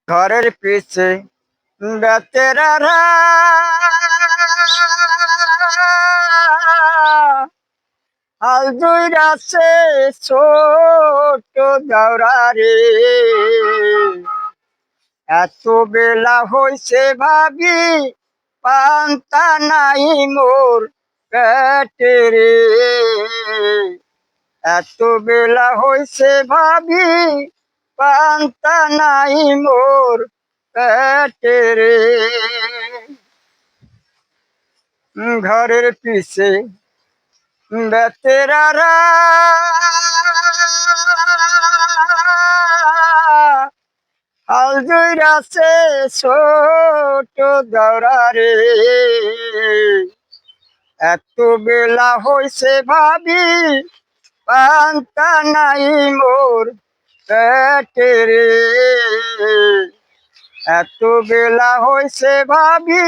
ঘরের পিছে বেতেরারা হাল ধইরাছে ছোট দাওরা রে। এত বেলা হইছে ভাবি পান্তা নাই মোর পেটে রে। এত বেলা হইছে ভাবি পান্তা নাই মোর পেটে রে। ঘরের পিছে বেতেরারা হাল ধইরাছে ছোট দাওরা রে। এত বেলা হইছে ভাবি পান্তা নাই মোর পেটে রে। এত বেলা হইছে ভাবি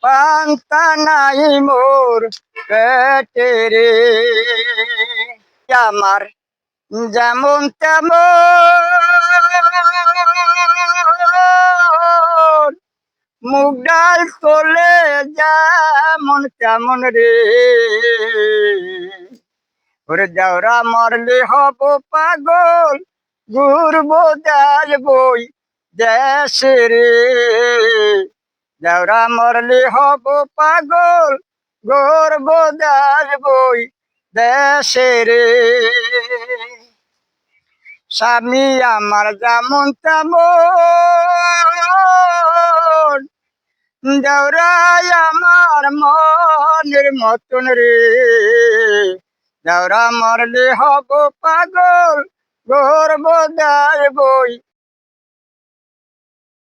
পান্তা নাই মোর পেটে রে। আমার যেমন তেমন মুগ ডাল তোলে যেমন তেমন রে। ওরে যাওরা মরলে হব পাগল ঘুরবো দেশ বই দেশে রে। যাওরা মরলে হব পাগল ঘুরবো দেশ বই দেশে রে। স্বামী আমার যেমন তেমন দেওরাই আমার মনের মতন রে। দেওরা মরলে হব পাগল ঘুরবো দেশ বই